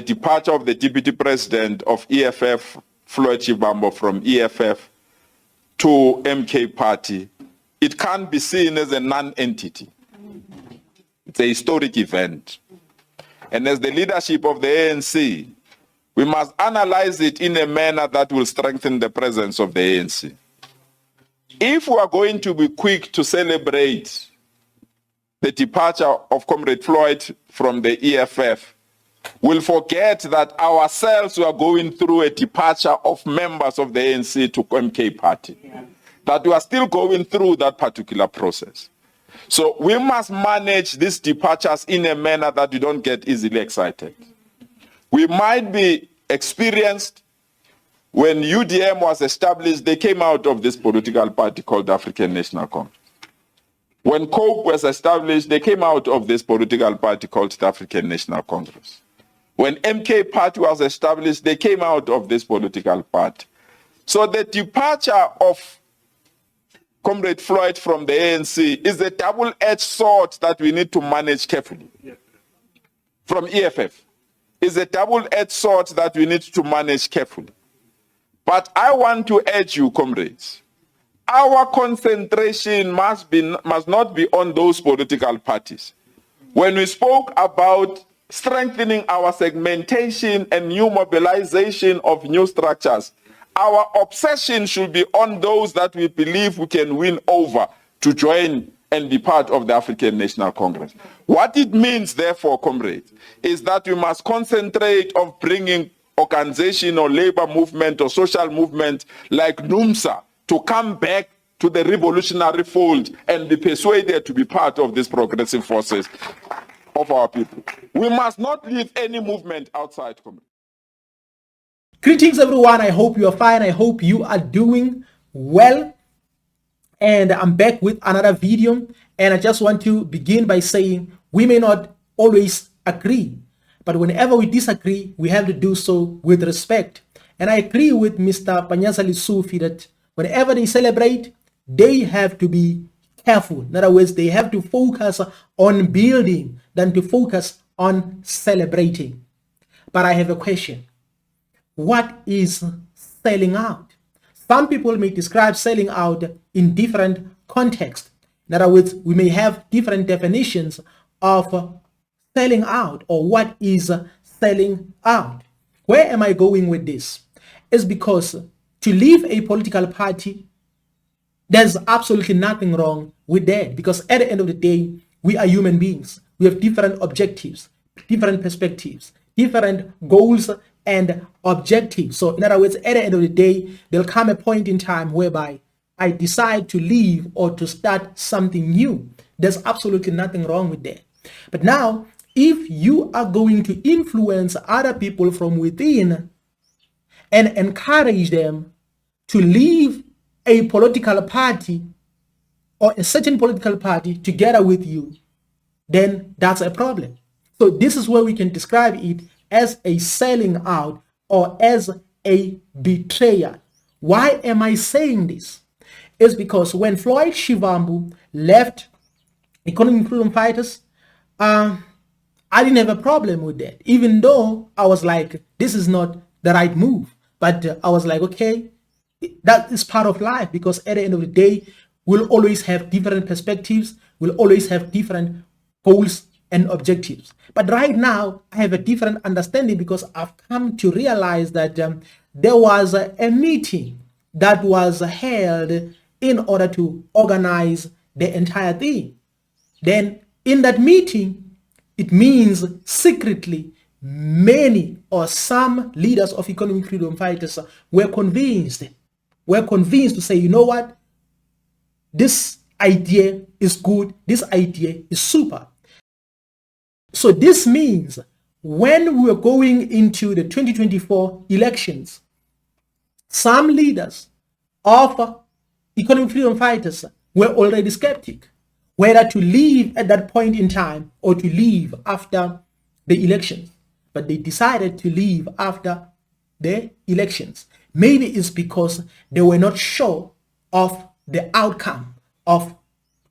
departure of the Deputy President of EFF, Floyd from EFF to MK Party, it can't be seen as a non-entity. It's a historic event. And as the leadership of the ANC, we must analyze it in a manner that will strengthen the presence of the ANC. If we are going to be quick to celebrate the departure of Comrade Floyd from the EFF, we'll forget that ourselves we are going through a departure of members of the ANC to MK Party, that we are still going through that particular process. So we must manage these departures in a manner that we don't get easily excited. We might be experienced. When UDM was established, they came out of this political party called the African National Congress. When COPE was established, they came out of this political party called the African National Congress. When MK Party was established, they came out of this political party. So the departure of Comrade Floyd from the ANC is a double-edged sword that we need to manage carefully. From EFF is a double-edged sword that we need to manage carefully. But I want to urge you, comrades, our concentration must not be on those political parties. When we spoke about strengthening our segmentation and new mobilization of new structures, our obsession should be on those that we believe we can win over to join and be part of the African National Congress. What it means, therefore, comrades, is that we must concentrate on bringing organization or labor movement or social movement like NUMSA to come back to the revolutionary fold and be persuaded to be part of these progressive forces of our people. We must not leave any movement outside, comrades. Greetings everyone, I hope you are fine. I hope you are doing well. And I'm back with another video. And I just want to begin by saying we may not always agree, but whenever we disagree, we have to do so with respect. And I agree with Mr. Panyaza Lesufi that whenever they celebrate, they have to be careful. In other words, they have to focus on building than to focus on celebrating. But I have a question. What is selling out? Some people may describe selling out in different contexts. In other words, we may have different definitions of selling out or what is selling out. Where am I going with this? It's because to leave a political party, there's absolutely nothing wrong with that, because at the end of the day, we are human beings. We have different objectives, different perspectives, different goals and objectives. So in other words, at the end of the day, there'll come a point in time whereby I decide to leave or to start something new. There's absolutely nothing wrong with that. But now, if you are going to influence other people from within and encourage them to leave a political party or a certain political party together with you, then that's a problem. So this is where we can describe it as a selling out or as a betrayal. Why am I saying this? It's because when Floyd left Economic Freedom Fighters, I didn't have a problem with that, even though I was like, this is not the right move. But I was like, okay, that is part of life, because at the end of the day, we'll always have different perspectives. We'll always have different goals and objectives. But right now, I have a different understanding, because I've come to realize that there was a meeting that was held in order to organize the entire thing. Then in that meeting, it means secretly many or some leaders of economic freedom fighters were convinced to say, you know what, this idea is good, this idea is super. So this means when we are going into the 2024 elections, some leaders of economic freedom fighters were already skeptic whether to leave at that point in time or to leave after the elections. But they decided to leave after the elections. Maybe it's because they were not sure of the outcome of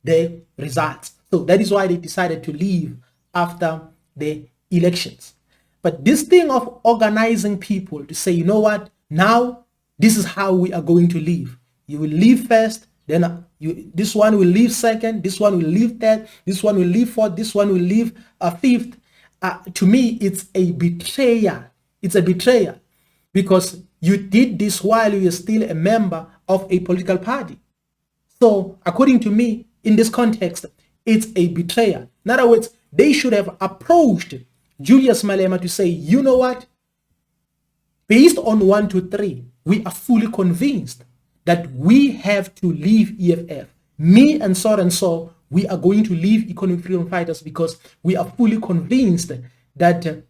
the results. So that is why they decided to leave after the elections. But this thing of organizing people to say, you know what, now this is how we are going to live. You will leave first, then this one will leave second, this one will leave third, this one will leave fourth, this one will leave fifth. To me, it's a betrayal. It's a betrayal because you did this while you are still a member of a political party. So according to me, in this context, it's a betrayal. In other words, they should have approached Julius Malema to say, you know what? Based on 1, 2, 3, we are fully convinced that we have to leave EFF. Me and so, we are going to leave Economic Freedom Fighters because we are fully convinced that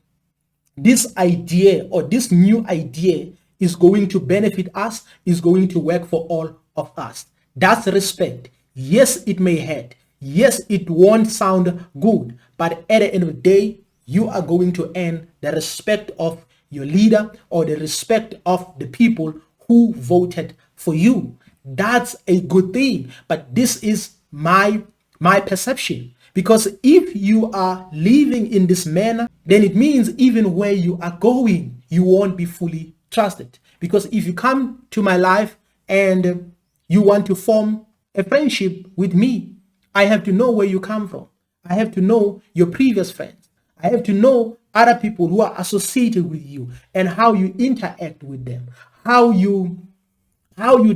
this idea or this new idea is going to benefit us, is going to work for all of us. That's respect. Yes, it may hurt. Yes, it won't sound good. But at the end of the day, you are going to earn the respect of your leader or the respect of the people who voted for you. That's a good thing. But this is my perception. Because if you are living in this manner, then it means even where you are going, you won't be fully trusted. Because if you come to my life and you want to form a friendship with me, I have to know where you come from. I have to know your previous friends. I have to know other people who are associated with you and how you interact with them, how you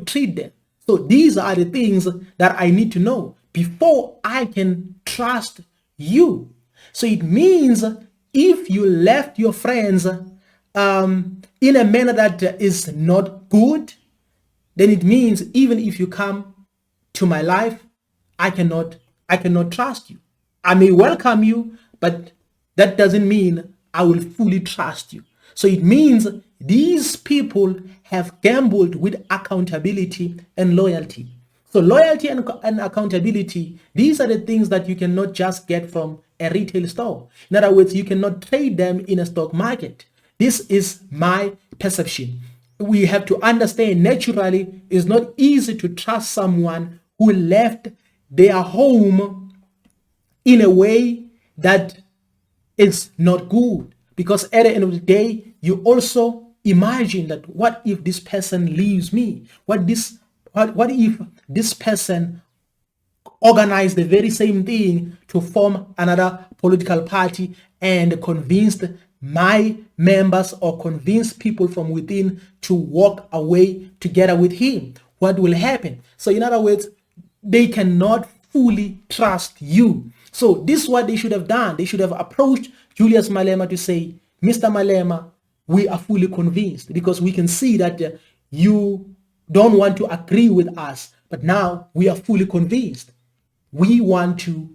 treat them. So these are the things that I need to know before I can trust you. So it means if you left your friends in a manner that is not good, then it means even if you come to my life, I cannot trust you. I may welcome you, but that doesn't mean I will fully trust you. So it means these people have gambled with accountability and loyalty. So loyalty and accountability, these are the things that you cannot just get from a retail store. In other words, you cannot trade them in a stock market. This is my perception. We have to understand naturally it's not easy to trust someone who left their home in a way that is not good. Because at the end of the day, you also imagine that what if this person leaves me? What if this person organized the very same thing to form another political party and convinced my members or convinced people from within to walk away together with him? What will happen? So in other words, they cannot fully trust you. So this is what they should have done. They should have approached Julius Malema to say, Mr. Malema, we are fully convinced because we can see that you don't want to agree with us, but now we are fully convinced. We want to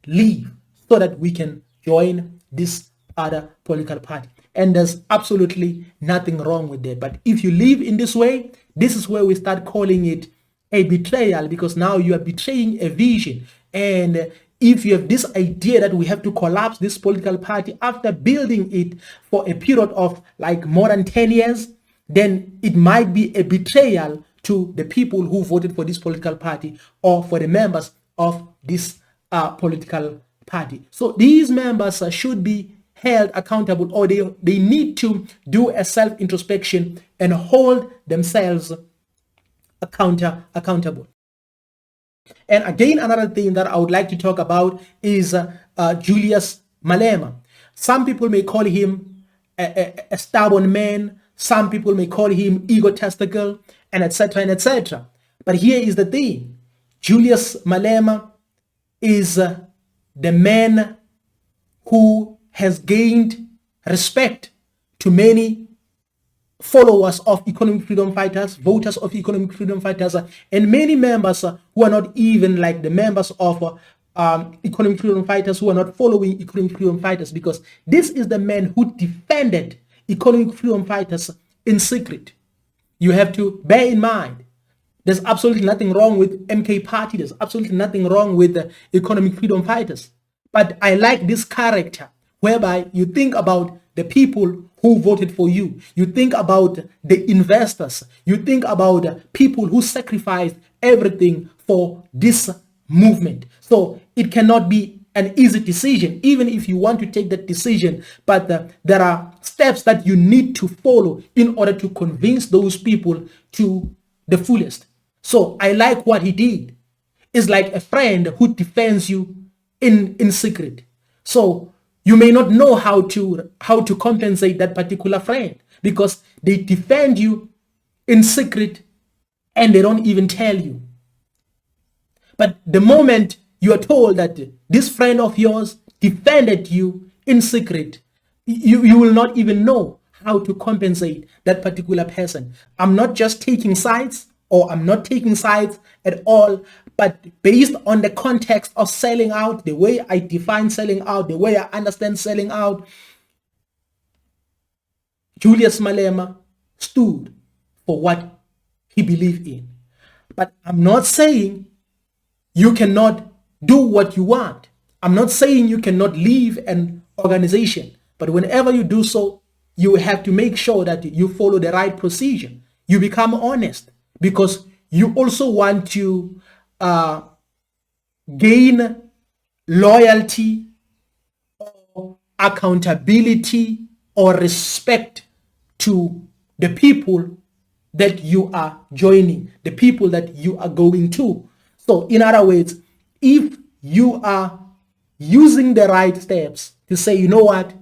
leave so that we can join this other political party. And there's absolutely nothing wrong with that. But if you live in this way, this is where we start calling it a betrayal, because now you are betraying a vision. And if you have this idea that we have to collapse this political party after building it for a period of like more than 10 years, then it might be a betrayal to the people who voted for this political party or for the members of this political party. So these members should be held accountable, or they need to do a self-introspection and hold themselves accountable. And again, another thing that I would like to talk about is Julius Malema. Some people may call him a stubborn man. Some people may call him egotistical, and etc. and etc. But here is the thing. Julius Malema is the man who has gained respect to many followers of economic freedom fighters, voters of economic freedom fighters, and many members who are not even like the members of economic freedom fighters who are not following economic freedom fighters, because this is the man who defended economic freedom fighters in secret. You have to bear in mind, there's absolutely nothing wrong with MK Party. There's absolutely nothing wrong with the economic freedom fighters. But I like this character whereby you think about the people who voted for you. You think about the investors. You think about people who sacrificed everything for this movement. So it cannot be an easy decision, even if you want to take that decision, but there are steps that you need to follow in order to convince those people to the fullest. So I like what he did. It's like a friend who defends you in secret. So you may not know how to compensate that particular friend, because they defend you in secret and they don't even tell you. But the moment you are told that this friend of yours defended you in secret, you will not even know how to compensate that particular person. I'm not just taking sides, or I'm not taking sides at all, but based on the context of selling out, the way I define selling out, the way I understand selling out, Julius Malema stood for what he believed in. But I'm not saying you cannot do what you want. I'm not saying you cannot leave an organization, but whenever you do so, you have to make sure that you follow the right procedure. You become honest, because you also want to gain loyalty or accountability or respect to the people that you are joining, the people that you are going to. So in other words, if you are using the right steps to say, you know what,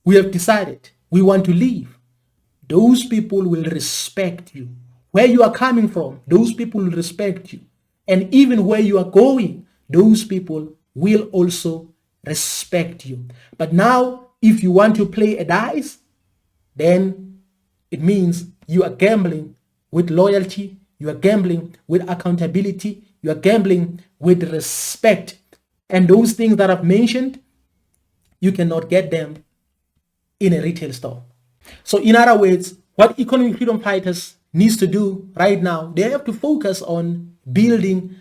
we have decided we want to leave, those people will respect you. Where you are coming from, those people will respect you. And even where you are going, those people will also respect you. But now, if you want to play a dice, then it means you are gambling with loyalty, you are gambling with accountability, you are gambling with respect. And those things that I've mentioned, you cannot get them in a retail store. So in other words, what economic freedom fighters needs to do right now, they have to focus on building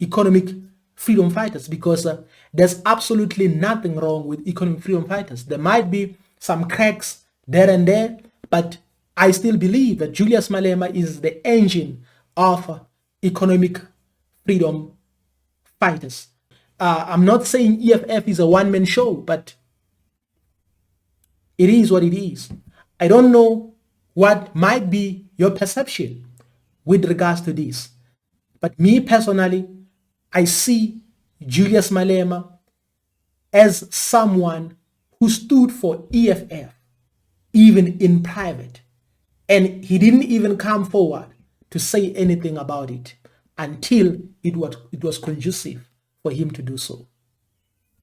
economic freedom fighters, because there's absolutely nothing wrong with economic freedom fighters. There might be some cracks there and there, but I still believe that Julius Malema is the engine of economic freedom fighters. I'm not saying EFF is a one-man show, but it is what it is. I don't know what might be your perception with regards to this, but me personally, I see Julius Malema as someone who stood for EFF even in private, and he didn't even come forward to say anything about it until it was conducive for him to do so.